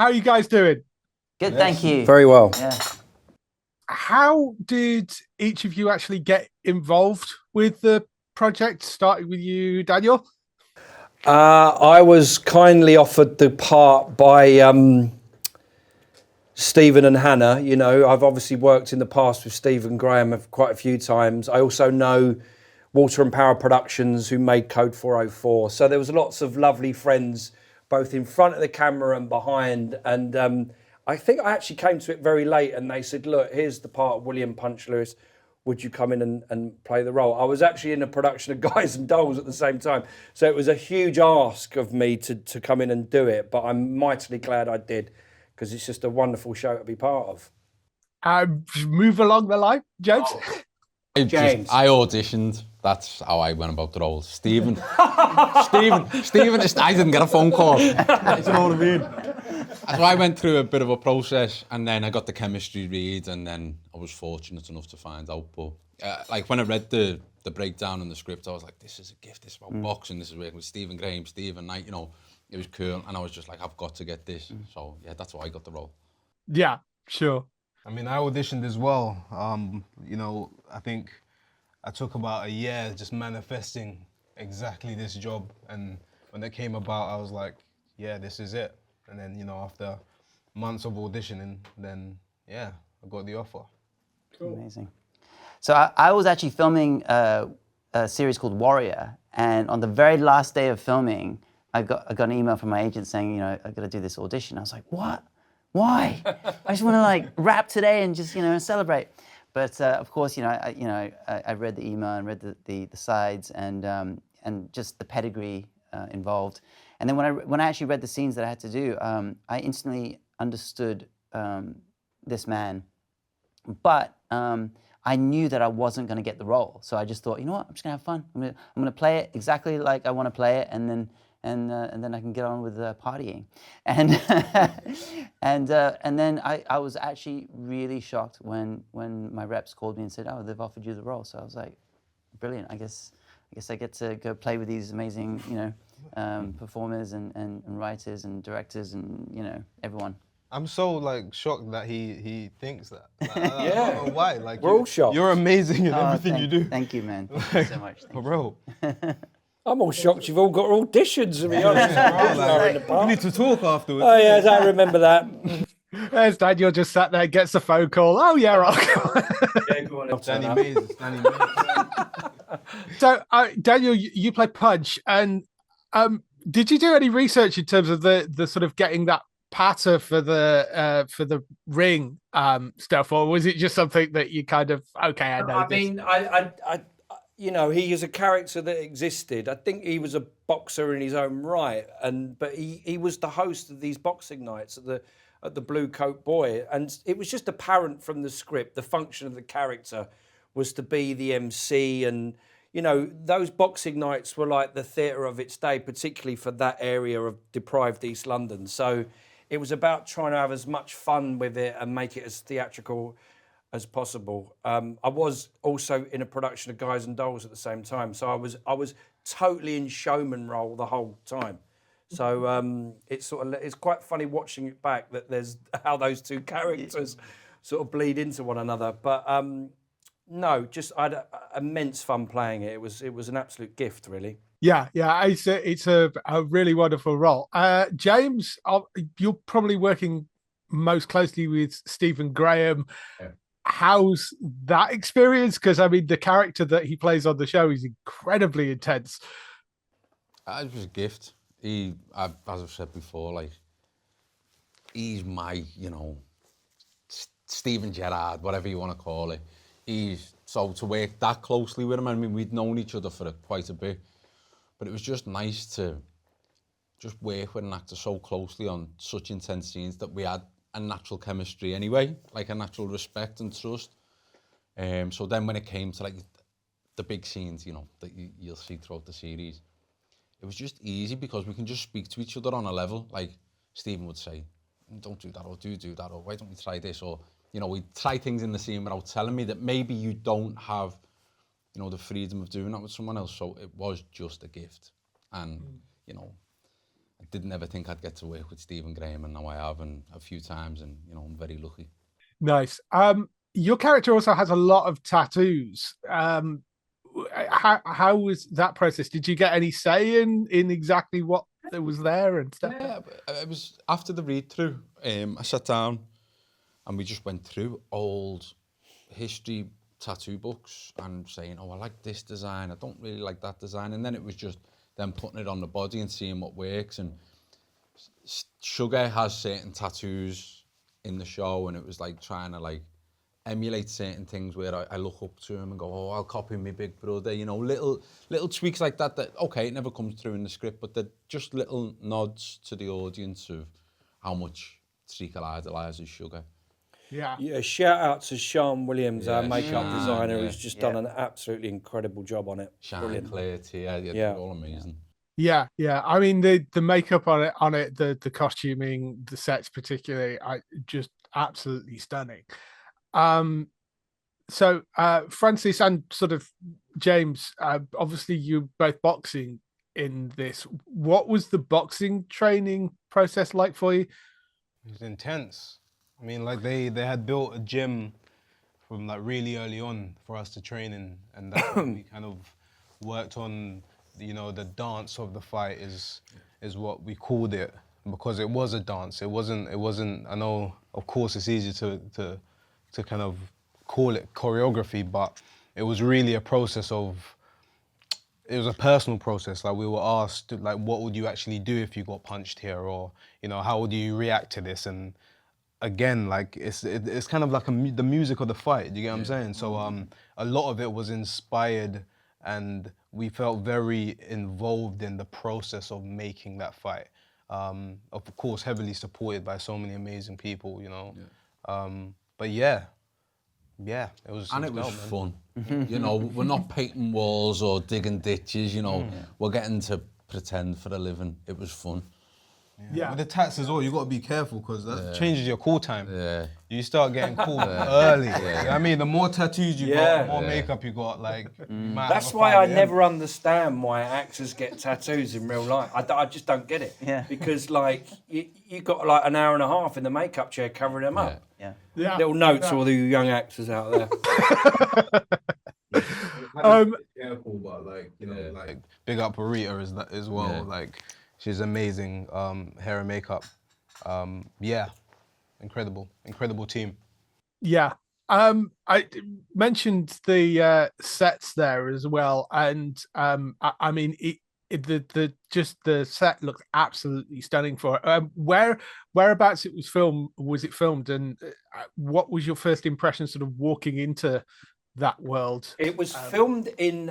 How are you guys doing? Good, thank you. Very well. Yeah. How did each of you actually get involved with the project, starting with you, Daniel? I was kindly offered the part by Stephen and Hannah. You know, I've obviously worked in the past with Stephen Graham quite a few times. I also know Water and Power Productions, who made Code 404. So there was lots of lovely friends, both in front of the camera and behind. And I think I actually came to it very late, and they said, look, here's the part of William Punch Lewis. Would you come in and play the role? I was actually in a production of Guys and Dolls at the same time. So it was a huge ask of me to come in and do it, but I'm mightily glad I did, because it's just a wonderful show to be part of. Move along the line, James. I auditioned. That's how I went about the role. Stephen, I didn't get a phone call. Do you know what I mean? So I went through a bit of a process, and then I got the chemistry read, and then I was fortunate enough to find out. But like when I read the breakdown and the script, I was like, this is a gift. This is about boxing. This is working with Stephen Graham, Stephen Knight. You know, it was cool, and I was just like, I've got to get this. So yeah, that's why I got the role. Yeah, sure. I mean, I auditioned as well. You know, I think I took about a year just manifesting exactly this job. And when it came about, I was like, yeah, this is it. And then, you know, after months of auditioning, then, yeah, I got the offer. Cool. Amazing. So I was actually filming a series called Warrior. And on the very last day of filming, I got an email from my agent saying, you know, I've got to do this audition. I was like, what? Why? I just want to like rap today and just, you know, celebrate. But of course, you know, I read the email and read the sides and just the pedigree involved. And then when I actually read the scenes that I had to do, I instantly understood this man. But I knew that I wasn't going to get the role, so I just thought, you know what, I'm just gonna have fun. I'm gonna play it exactly like I want to play it, and then I can get on with partying. And and then I was actually really shocked when my reps called me and said, oh, they've offered you the role. So I was like, brilliant. I guess I get to go play with these amazing, you know, performers and writers and directors and, you know, everyone. I'm so like shocked that he thinks that. Like, I don't know why. Like, We're all shocked. You're amazing in everything you do. Thank you, man. Thank you so much. For real. I'm all shocked you've all got auditions, to be honest. We need to talk afterwards. Oh, yes, I remember that. There's Daniel just sat there, gets a phone call. Oh, yeah, I'll go. Yeah, go on. Danny Mays. So, Daniel, you play Punch, and did you do any research in terms of the sort of getting that patter for the ring stuff, or was it just something that you kind of I know? I mean, I you know, he is a character that existed. I think he was a boxer in his own right, but he was the host of these boxing nights at the Blue Coat Boy, and it was just apparent from the script the function of the character was to be the MC, and you know, those boxing nights were like the theatre of its day, particularly for that area of deprived East London. So it was about trying to have as much fun with it and make it as theatrical as possible. I was also in a production of Guys and Dolls at the same time, so I was totally in showman role the whole time. So it's quite funny watching it back that there's how those two characters sort of bleed into one another. But no, just I had immense fun playing it. It was an absolute gift, really. Yeah, it's a really wonderful role. James, you're probably working most closely with Stephen Graham. Yeah. How's that experience? Because I mean, the character that he plays on the show is incredibly intense. It was a gift. As I've said before, like, he's my, you know, Stephen Gerrard, whatever you want to call it. So to work that closely with him, I mean, we'd known each other for quite a bit, but it was just nice to just work with an actor so closely on such intense scenes that we had a natural chemistry anyway, like a natural respect and trust. So then when it came to like the big scenes, you know, that you'll see throughout the series, it was just easy because we can just speak to each other on a level. Like Stephen would say, don't do that, or do that, or why don't we try this? Or, you know, we try things in the scene without telling me that maybe you don't have, you know, the freedom of doing that with someone else. So it was just a gift. And, you know, I didn't ever think I'd get to work with Stephen Graham, and now I have, and a few times, and you know, I'm very lucky. Nice. Your character also has a lot of tattoos. How was that process? Did you get any say in exactly what was there and stuff? Yeah, it was after the read through. I sat down and we just went through old history tattoo books and saying, oh, I like this design, I don't really like that design, and then it was just them putting it on the body and seeing what works. And Sugar has certain tattoos in the show, and it was like trying to like emulate certain things where I look up to him and go, oh, I'll copy my big brother, you know, little tweaks like that, okay, it never comes through in the script, but they're just little nods to the audience of how much Treacle idolises Sugar. Yeah. Yeah, shout out to Sean Williams, our makeup designer, who's just done an absolutely incredible job on it. Sean, Claire, Tia, they're all amazing. Yeah, yeah. I mean, the makeup on it, the costuming, the sets particularly, just absolutely stunning. So Francis and sort of James, obviously you both boxing in this. What was the boxing training process like for you? It was intense. I mean, like they had built a gym from like really early on for us to train in, and that's what we kind of worked on. You know, the dance of the fight is what we called it, because it was a dance. It wasn't. I know, of course, it's easy to kind of call it choreography, but it was really a process of. It was a personal process. Like we were asked, like, what would you actually do if you got punched here, or you know, how would you react to this? And again, like it's kind of like the music of the fight. Do you get what I'm saying? So a lot of it was inspired, and we felt very involved in the process of making that fight. Of course, heavily supported by so many amazing people, you know. But yeah, it was. And it was fun. You know, we're not painting walls or digging ditches. You know, we're getting to pretend for a living. It was fun. Yeah. With the tats as well, you got to be careful because that changes your call time. Yeah. You start getting called early. You know what I mean, the more tattoos you got, the more makeup you got. Like, that's why I never understand why actors get tattoos in real life. I just don't get it. Yeah. Because like you got like an hour and a half in the makeup chair covering them up. Yeah. Little notes to all the young actors out there. Careful, but like you know, like big up Rita as well. Yeah. Like. She's amazing, hair and makeup. Incredible team. Yeah. I mentioned the sets there as well, and I mean, the set looked absolutely stunning for it. Whereabouts it was filmed, and what was your first impression, sort of walking into that world? It was filmed in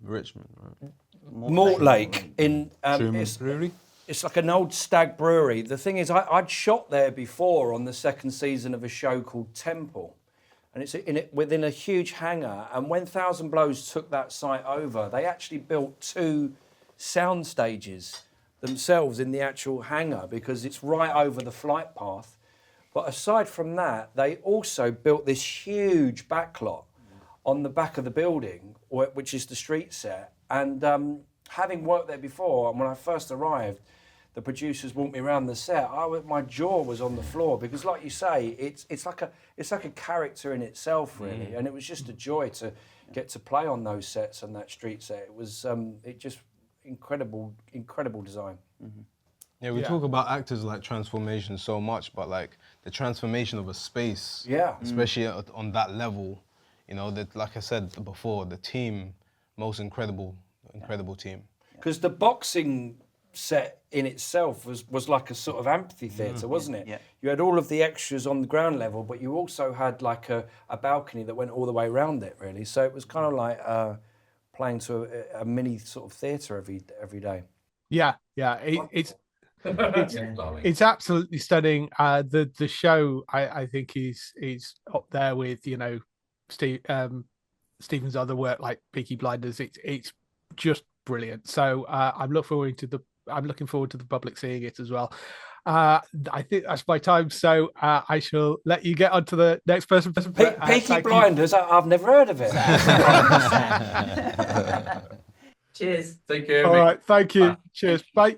Richmond, right? Mortlake in it's like an old stag brewery. The thing is, I'd shot there before on the second season of a show called Temple, and it's within a huge hangar. And when Thousand Blows took that site over, they actually built 2 sound stages themselves in the actual hangar because it's right over the flight path. But aside from that, they also built this huge backlot on the back of the building, which is the street set. And having worked there before, and when I first arrived, the producers walked me around the set. My jaw was on the floor because, like you say, it's like a character in itself, really. And it was just a joy to get to play on those sets and that street set. It was just incredible design. Yeah, we talk about actors like transformation so much, but like the transformation of a space, especially on that level, you know, that like I said before, the team. Most incredible team. Because the boxing set in itself was like a sort of amphitheatre, wasn't it? Yeah. You had all of the extras on the ground level, but you also had like a balcony that went all the way around it, really. So it was kind of like playing to a mini sort of theatre every day. Yeah. It's absolutely stunning. The show I think is up there with, you know, Stephen's other work like Peaky Blinders. It's just brilliant. So I'm looking forward to the public seeing it as well. I think that's my time. So I shall let you get on to the next person. Peaky Blinders. I've never heard of it. Cheers. Take care. All right. Thank you. Cheers. Bye.